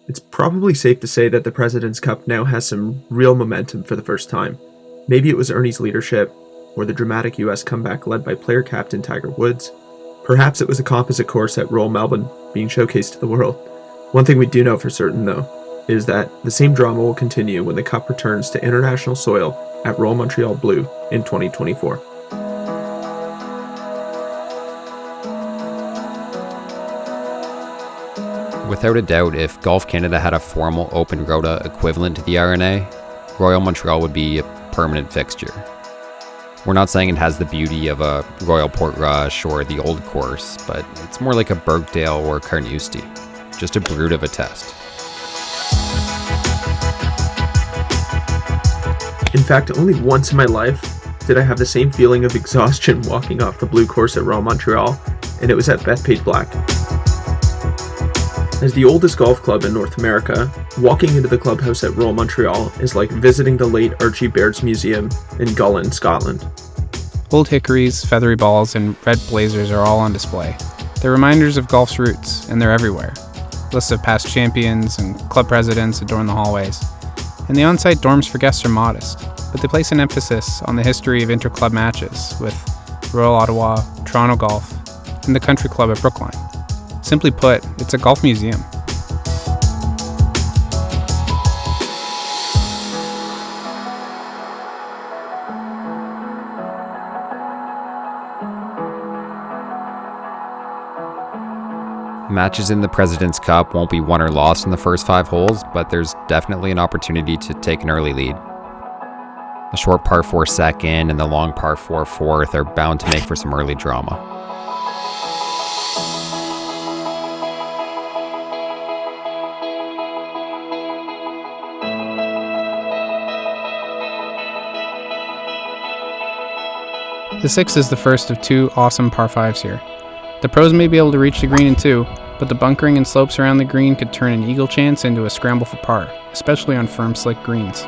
It's probably safe to say that the President's Cup now has some real momentum for the first time. Maybe it was Ernie's leadership, or the dramatic US comeback led by player captain Tiger Woods. Perhaps it was a composite course at Royal Melbourne being showcased to the world. One thing we do know for certain, though, is that the same drama will continue when the Cup returns to international soil at Royal Montreal Blue in 2024. Without a doubt, if Golf Canada had a formal open rota equivalent to the R&A, Royal Montreal would be a permanent fixture. We're not saying it has the beauty of a Royal Portrush or the Old Course, but it's more like a Birkdale or Carnoustie, just a brute of a test. In fact, only once in my life did I have the same feeling of exhaustion walking off the blue course at Royal Montreal, and it was at Bethpage Black. As the oldest golf club in North America, walking into the clubhouse at Royal Montreal is like visiting the late Archie Baird's museum in Gullane, Scotland. Old hickories, feathery balls, and red blazers are all on display. They're reminders of golf's roots, and they're everywhere. Lists of past champions and club presidents adorn the hallways. And the on-site dorms for guests are modest, but they place an emphasis on the history of interclub matches with Royal Ottawa, Toronto Golf, and the country club at Brookline. Simply put, it's a golf museum. Matches in the President's Cup won't be won or lost in the first 5 holes, but there's definitely an opportunity to take an early lead. The short par 4 second and the long par 4 fourth are bound to make for some early drama. The 6 is the first of 2 awesome par 5s here. The pros may be able to reach the green in 2, but the bunkering and slopes around the green could turn an eagle chance into a scramble for par, especially on firm, slick greens.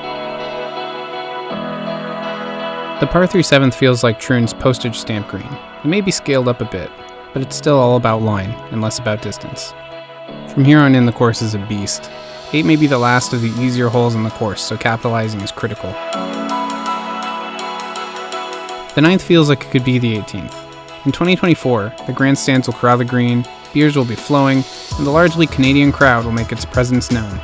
The par 3 7th feels like Troon's postage stamp green. It may be scaled up a bit, but it's still all about line and less about distance. From here on in, the course is a beast. 8 may be the last of the easier holes in the course, so capitalizing is critical. The 9th feels like it could be the 18th. In 2024, the grandstands will crowd the green, beers will be flowing, and the largely Canadian crowd will make its presence known.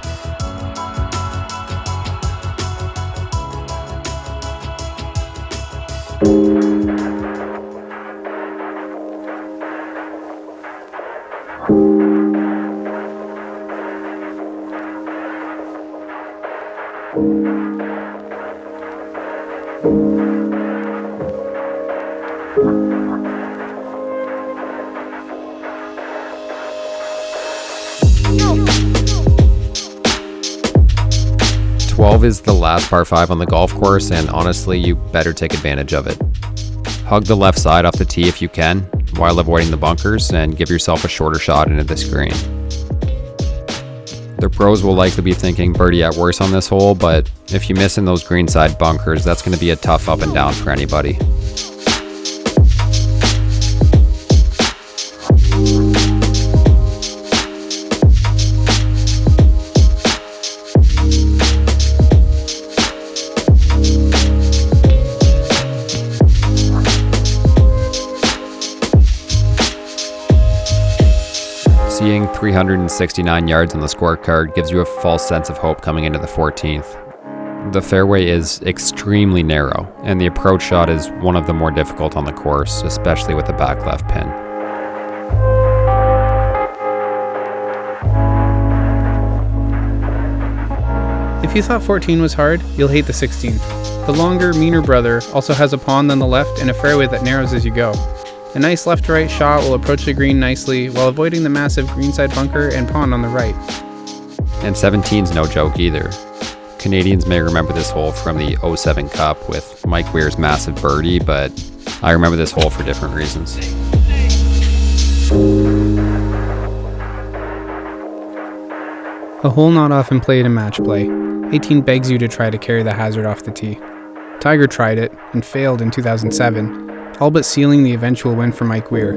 Is the last par 5 on the golf course, and honestly, you better take advantage of it. Hug the left side off the tee if you can, while avoiding the bunkers, and give yourself a shorter shot into this green. The pros will likely be thinking birdie at worst on this hole, but if you miss in those greenside bunkers, that's going to be a tough up and down for anybody. Seeing 369 yards on the scorecard gives you a false sense of hope coming into the 14th. The fairway is extremely narrow, and the approach shot is one of the more difficult on the course, especially with the back left pin. If you thought 14 was hard, you'll hate the 16th. The longer, meaner brother also has a pond on the left and a fairway that narrows as you go. A nice left-to-right shot will approach the green nicely while avoiding the massive greenside bunker and pond on the right. And 17's no joke either. Canadians may remember this hole from the 07 Cup with Mike Weir's massive birdie, but I remember this hole for different reasons. A hole not often played in match play. 18 begs you to try to carry the hazard off the tee. Tiger tried it and failed in 2007. All but sealing the eventual win for Mike Weir.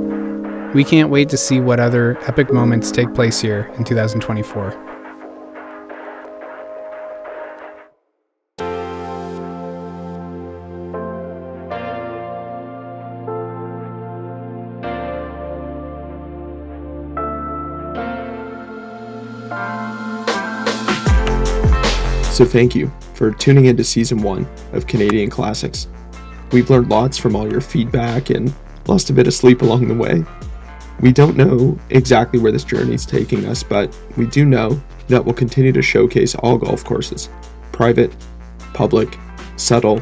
We can't wait to see what other epic moments take place here in 2024. So thank you for tuning into Season 1 of Canadian Classics. We've learned lots from all your feedback and lost a bit of sleep along the way. We don't know exactly where this journey is taking us, but we do know that we'll continue to showcase all golf courses: private, public, subtle,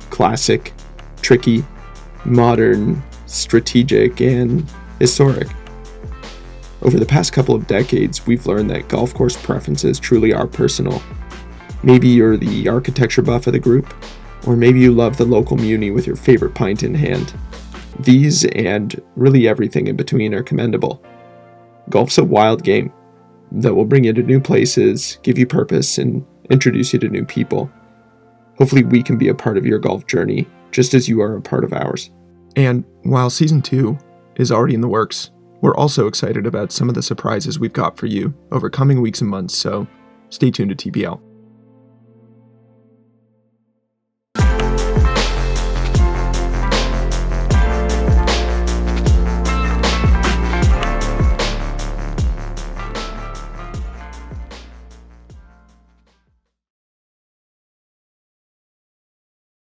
classic, tricky, modern, strategic, and historic. Over the past couple of decades, we've learned that golf course preferences truly are personal. Maybe you're the architecture buff of the group, or maybe you love the local muni with your favorite pint in hand. These, and really everything in between, are commendable. Golf's a wild game that will bring you to new places, give you purpose, and introduce you to new people. Hopefully we can be a part of your golf journey, just as you are a part of ours. And while Season 2 is already in the works, we're also excited about some of the surprises we've got for you over coming weeks and months, so stay tuned to TBL.